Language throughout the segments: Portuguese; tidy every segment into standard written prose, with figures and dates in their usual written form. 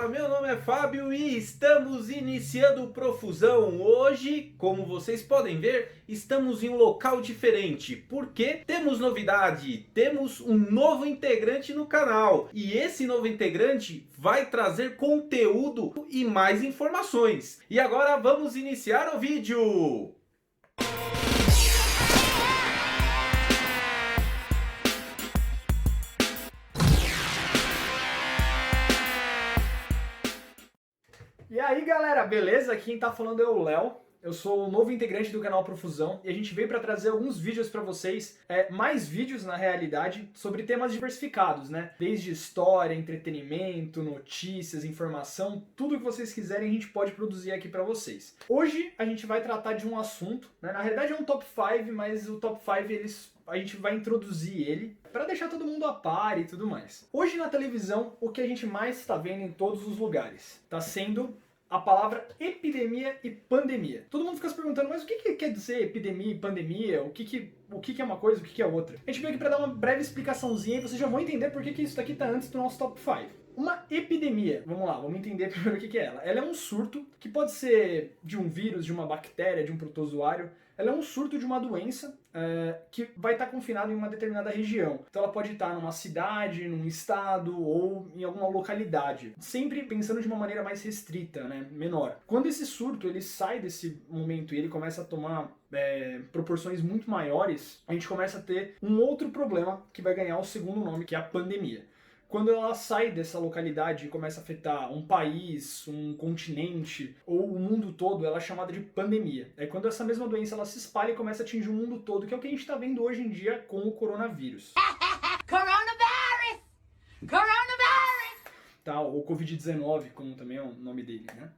Olá, meu nome é Fábio e estamos iniciando o Profusão. Hoje, como vocês podem ver, estamos em um local diferente, porque temos novidade, temos um novo integrante no canal. E esse novo integrante vai trazer conteúdo e mais informações. E agora vamos iniciar o vídeo! E aí galera, beleza? Quem tá falando é o Léo. Eu sou o novo integrante do canal Profusão e a gente veio para trazer alguns vídeos para vocês, mais vídeos na realidade, sobre temas diversificados, né? Desde história, entretenimento, notícias, informação, tudo que vocês quiserem a gente pode produzir aqui para vocês. Hoje a gente vai tratar de um assunto, né? Na realidade é um top 5, mas o top 5 a gente vai introduzir ele para deixar todo mundo a par e tudo mais. Hoje na televisão, o que a gente mais está vendo em todos os lugares está sendo a palavra epidemia e pandemia. Todo mundo fica se perguntando, mas o que quer dizer epidemia e pandemia? O que é uma coisa, o que é outra? A gente veio aqui para dar uma breve explicaçãozinha e vocês já vão entender por que isso daqui está antes do nosso top 5. Uma epidemia, vamos lá, vamos entender primeiro o que é ela. Ela é um surto que pode ser de um vírus, de uma bactéria, de um protozoário. Ela é um surto de uma doença que vai estar confinada em uma determinada região. Então ela pode estar numa cidade, num estado ou em alguma localidade. Sempre pensando de uma maneira mais restrita, né? Menor. Quando esse surto ele sai desse momento e ele começa a tomar proporções muito maiores, a gente começa a ter um outro problema que vai ganhar o segundo nome, que é a pandemia. Quando ela sai dessa localidade e começa a afetar um país, um continente ou o mundo todo, ela é chamada de pandemia. É quando essa mesma doença ela se espalha e começa a atingir o mundo todo, que é o que a gente está vendo hoje em dia com o coronavírus. Coronavirus! Coronavirus! Tá, ou Covid-19, como também é o nome dele, né?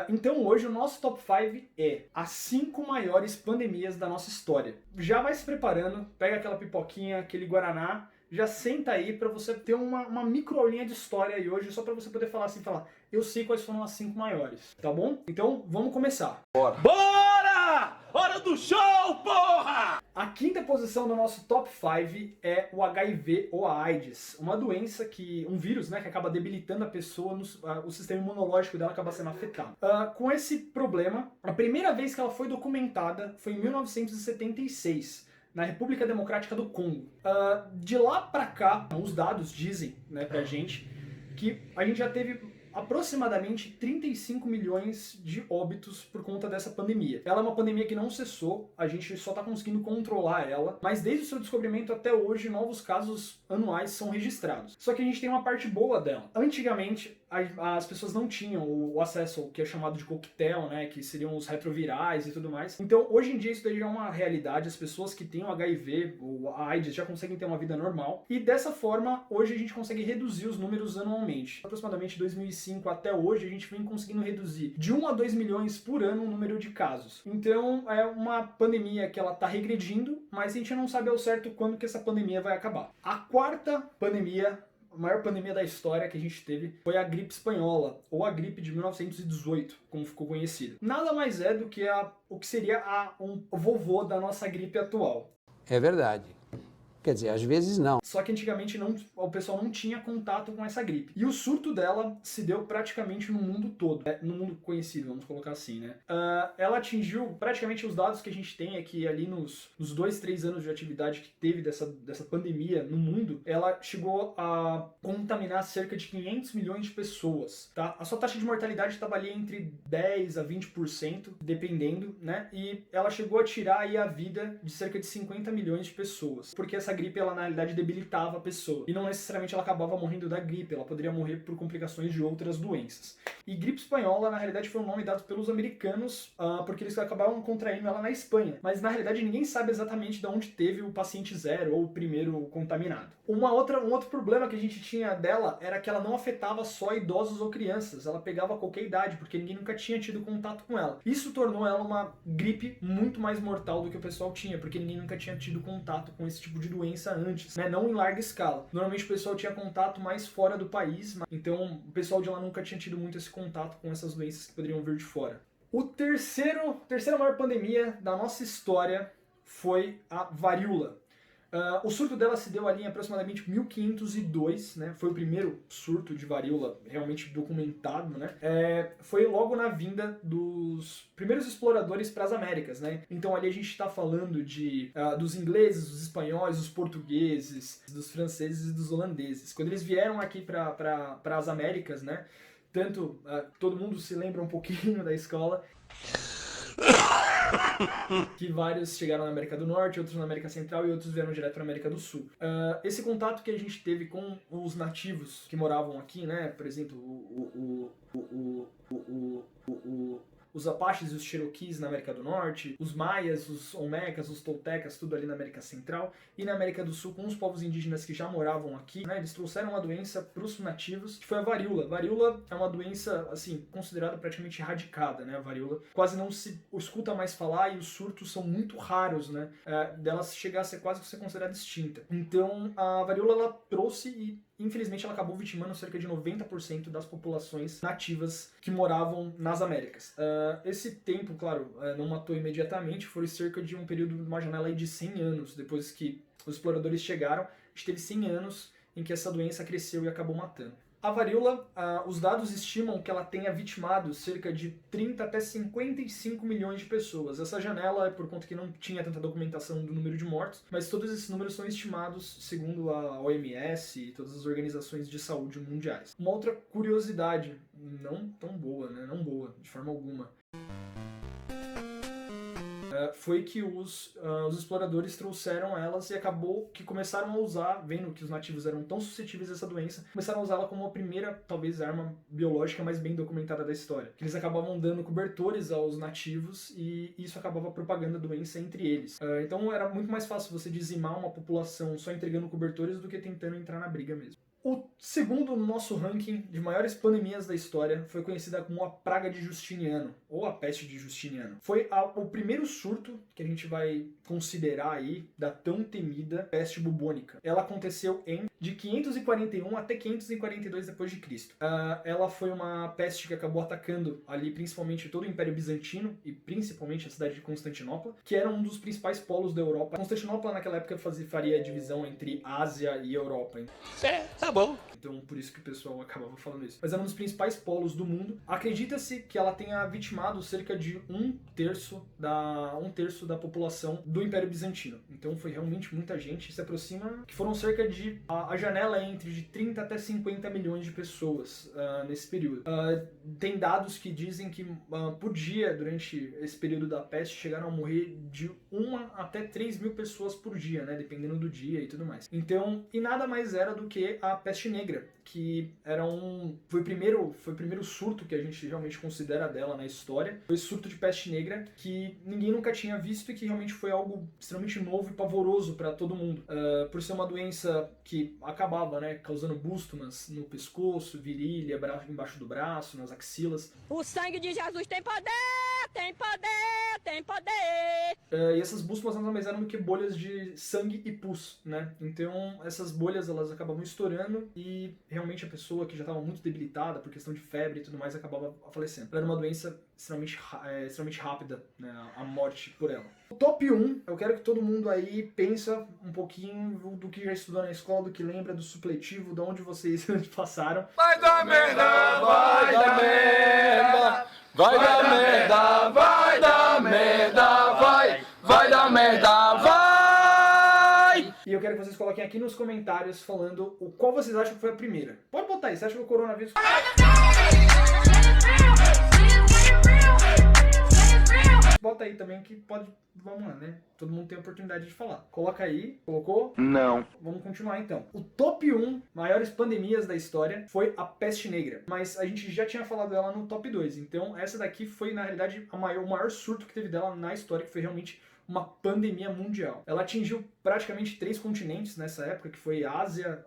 Então hoje o nosso top 5 é as 5 maiores pandemias da nossa história. Já vai se preparando, pega aquela pipoquinha, aquele guaraná, já senta aí pra você ter uma micro aulinha de história aí hoje, só pra você poder falar assim, eu sei quais foram as 5 maiores, tá bom? Então vamos começar. Bora! Hora do show, porra! A quinta posição do nosso top 5 é o HIV ou a AIDS, uma doença um vírus, né, que acaba debilitando a pessoa, o sistema imunológico dela acaba sendo afetado. Com esse problema, a primeira vez que ela foi documentada foi em 1976. Na República Democrática do Congo. De lá pra cá, os dados dizem, né, pra gente que a gente já teve aproximadamente 35 milhões de óbitos por conta dessa pandemia. Ela é uma pandemia que não cessou, a gente só tá conseguindo controlar ela, mas desde o seu descobrimento até hoje, novos casos anuais são registrados. Só que a gente tem uma parte boa dela. Antigamente, as pessoas não tinham o acesso ao que é chamado de coquetel, né, que seriam os retrovirais e tudo mais. Então, hoje em dia, isso daí é uma realidade. As pessoas que têm o HIV, ou a AIDS, já conseguem ter uma vida normal. E dessa forma, hoje a gente consegue reduzir os números anualmente. Aproximadamente 2005 até hoje, a gente vem conseguindo reduzir de 1 a 2 milhões por ano o número de casos. Então, é uma pandemia que ela tá regredindo, mas a gente não sabe ao certo quando que essa pandemia vai acabar. A quarta pandemia, a maior pandemia da história que a gente teve foi a gripe espanhola, ou a gripe de 1918, como ficou conhecida. Nada mais é do que o que seria um vovô da nossa gripe atual. É verdade. Quer dizer, às vezes não. Só que antigamente o pessoal não tinha contato com essa gripe. E o surto dela se deu praticamente no mundo todo. No mundo conhecido, vamos colocar assim, né? Ela atingiu, praticamente os dados que a gente tem é que ali nos 2, 3 anos de atividade que teve dessa pandemia no mundo, ela chegou a contaminar cerca de 500 milhões de pessoas, tá? A sua taxa de mortalidade estava ali entre 10 a 20%, dependendo, né? E ela chegou a tirar aí a vida de cerca de 50 milhões de pessoas. Porque essa gripe, ela na realidade debilitava a pessoa. E não necessariamente ela acabava morrendo da gripe, ela poderia morrer por complicações de outras doenças. E gripe espanhola, na realidade, foi um nome dado pelos americanos, porque eles acabaram contraindo ela na Espanha. Mas na realidade ninguém sabe exatamente de onde teve o paciente zero ou o primeiro contaminado. Um outro problema que a gente tinha dela era que ela não afetava só idosos ou crianças, ela pegava qualquer idade, porque ninguém nunca tinha tido contato com ela. Isso tornou ela uma gripe muito mais mortal do que o pessoal tinha, porque ninguém nunca tinha tido contato com esse tipo de doença antes, né? Não em larga escala. Normalmente o pessoal tinha contato mais fora do país, então o pessoal de lá nunca tinha tido muito esse contato com essas doenças que poderiam vir de fora. A terceira maior pandemia da nossa história foi a varíola. O surto dela se deu ali em aproximadamente 1502, né? Foi o primeiro surto de varíola realmente documentado, né? Foi logo na vinda dos primeiros exploradores para as Américas, né? Então ali a gente está falando dos ingleses, dos espanhóis, dos portugueses, dos franceses e dos holandeses. Quando eles vieram aqui para as Américas, né? Todo mundo se lembra um pouquinho da escola, que vários chegaram na América do Norte, outros na América Central e outros vieram direto para a América do Sul. Esse contato que a gente teve com os nativos que moravam aqui, né? Por exemplo, os Apaches e os Cherokees na América do Norte, os Maias, os Olmecas, os Toltecas, tudo ali na América Central, e na América do Sul com os povos indígenas que já moravam aqui, né, eles trouxeram uma doença para os nativos, que foi a varíola. Varíola é uma doença, assim, considerada praticamente erradicada, né, a varíola. Quase não se escuta mais falar e os surtos são muito raros, né, dela chegar a ser quase que ser considerada extinta. Então, a varíola, ela trouxe e infelizmente ela acabou vitimando cerca de 90% das populações nativas que moravam nas Américas. Esse tempo, claro, não matou imediatamente, foi cerca de um período, uma janela aí de 100 anos. Depois que os exploradores chegaram, a gente teve 100 anos em que essa doença cresceu e acabou matando. A varíola, os dados estimam que ela tenha vitimado cerca de 30 até 55 milhões de pessoas. Essa janela é por conta que não tinha tanta documentação do número de mortos, mas todos esses números são estimados segundo a OMS e todas as organizações de saúde mundiais. Uma outra curiosidade, não tão boa, né? Não boa, de forma alguma, foi que os exploradores trouxeram elas e acabou que começaram a usar, vendo que os nativos eram tão suscetíveis a essa doença, começaram a usá-la como a primeira, talvez, arma biológica mais bem documentada da história. Que eles acabavam dando cobertores aos nativos e isso acabava propagando a doença entre eles. Então era muito mais fácil você dizimar uma população só entregando cobertores do que tentando entrar na briga mesmo. O segundo no nosso ranking de maiores pandemias da história foi conhecida como a Praga de Justiniano, ou a Peste de Justiniano. Foi o primeiro surto que a gente vai considerar aí da tão temida peste bubônica. Ela aconteceu de 541 até 542 d.C. Ela foi uma peste que acabou atacando ali principalmente todo o Império Bizantino e principalmente a cidade de Constantinopla, que era um dos principais polos da Europa. Constantinopla naquela época faria a divisão entre Ásia e Europa. Tá bom. Então, por isso que o pessoal acabava falando isso. Mas era um dos principais polos do mundo. Acredita-se que ela tenha vitimado cerca de um terço da população do Império Bizantino. Então, foi realmente muita gente. Se aproxima que foram cerca de... A janela é entre de 30 até 50 milhões de pessoas nesse período. Tem dados que dizem que por dia, durante esse período da peste, chegaram a morrer de 1 até 3 mil pessoas por dia, né? Dependendo do dia e tudo mais. Então, e nada mais era do que a peste negra, que foi o primeiro surto que a gente realmente considera dela na história. Foi esse surto de peste negra que ninguém nunca tinha visto e que realmente foi algo extremamente novo e pavoroso para todo mundo. Por ser uma doença que acabava, né, causando bústulas no pescoço, virilha, embaixo do braço, nas axilas. O sangue de Jesus tem poder, tem poder, tem poder. E essas bústulas nada mais eram do que bolhas de sangue e pus, né? Então essas bolhas elas acabavam estourando e realmente a pessoa que já estava muito debilitada por questão de febre e tudo mais acabava falecendo. Ela era uma doença extremamente rápida, né, a morte por ela. O top 1, eu quero que todo mundo aí pensa um pouquinho do que já estudou na escola, do que lembra do supletivo, de onde vocês passaram. Vai dar merda, vai dar merda, vai dar merda, vai dar merda, vai dar merda, vai! E eu quero que vocês coloquem aqui nos comentários falando qual vocês acham que foi a primeira. Pode botar aí, você acha que o coronavírus... Bota aí também que pode... Vamos lá, né? Todo mundo tem a oportunidade de falar. Coloca aí. Colocou? Não. Vamos continuar então. O top 1 maiores pandemias da história foi a peste negra. Mas a gente já tinha falado dela no top 2. Então essa daqui foi, na realidade, o maior surto que teve dela na história, que foi realmente uma pandemia mundial. Ela atingiu praticamente 3 continentes nessa época, que foi Ásia,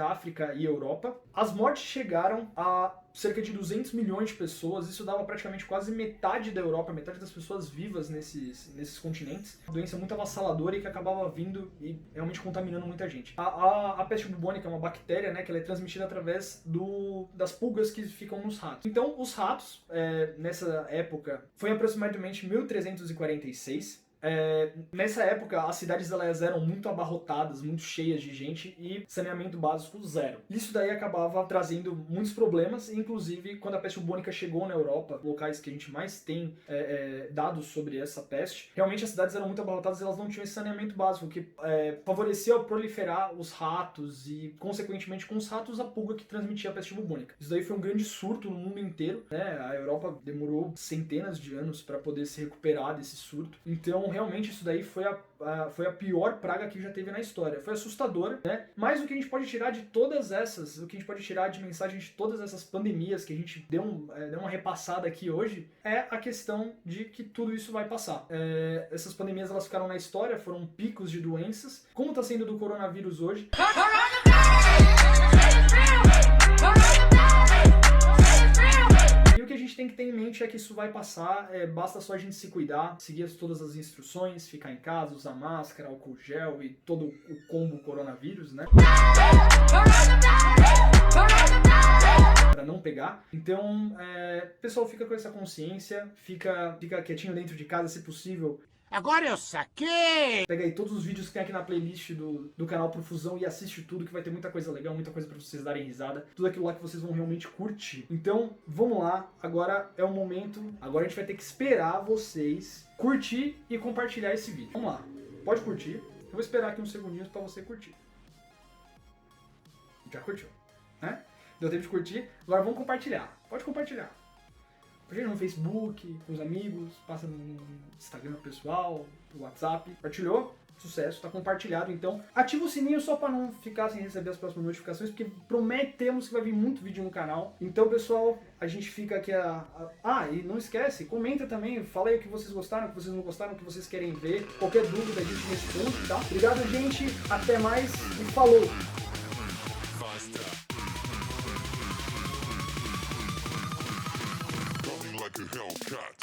África e Europa. As mortes chegaram a cerca de 200 milhões de pessoas, isso dava praticamente quase metade da Europa, metade das pessoas vivas nesses continentes. Uma doença muito avassaladora e que acabava vindo e realmente contaminando muita gente. A peste bubônica é uma bactéria, né, que ela é transmitida através das pulgas que ficam nos ratos. Então, os ratos, nessa época, foi aproximadamente 1346, Nessa época, as cidades elas eram muito abarrotadas, muito cheias de gente e saneamento básico zero. Isso daí acabava trazendo muitos problemas, inclusive quando a peste bubônica chegou na Europa, locais que a gente mais tem dados sobre essa peste, realmente as cidades eram muito abarrotadas e elas não tinham esse saneamento básico, que favorecia proliferar os ratos e, consequentemente, com os ratos, a pulga que transmitia a peste bubônica. Isso daí foi um grande surto no mundo inteiro, né? A Europa demorou centenas de anos para poder se recuperar desse surto. Então, realmente, isso daí foi a pior praga que já teve na história. Foi assustadora, né? Mas o que a gente pode tirar de todas essas, o que a gente pode tirar de mensagem de todas essas pandemias que a gente deu uma repassada aqui hoje, é a questão de que tudo isso vai passar. Essas pandemias, elas ficaram na história, foram picos de doenças, como está sendo do coronavírus hoje. E o que a gente tem que ter em mente é que isso vai passar, basta só a gente se cuidar, seguir todas as instruções, ficar em casa, usar máscara, álcool gel e todo o combo coronavírus, né? Para não pegar. Então, pessoal, fica com essa consciência, fica quietinho dentro de casa, se possível. Agora eu saquei! Pega aí todos os vídeos que tem aqui na playlist do canal Profusão e assiste tudo, que vai ter muita coisa legal, muita coisa pra vocês darem risada. Tudo aquilo lá que vocês vão realmente curtir. Então, vamos lá. Agora é o momento. Agora a gente vai ter que esperar vocês curtir e compartilhar esse vídeo. Vamos lá. Pode curtir. Eu vou esperar aqui uns segundinhos pra você curtir. Já curtiu, né? Deu tempo de curtir. Agora vamos compartilhar. Pode compartilhar. Compartilha no Facebook, com os amigos, passa no Instagram pessoal, no WhatsApp. Compartilhou? Sucesso, tá compartilhado. Então, ativa o sininho só para não ficar sem receber as próximas notificações, porque prometemos que vai vir muito vídeo no canal. Então, pessoal, a gente fica aqui e não esquece, comenta também, fala aí o que vocês gostaram, o que vocês não gostaram, o que vocês querem ver. Qualquer dúvida a gente responde, tá? Obrigado, gente. Até mais e falou! Like a Hellcat.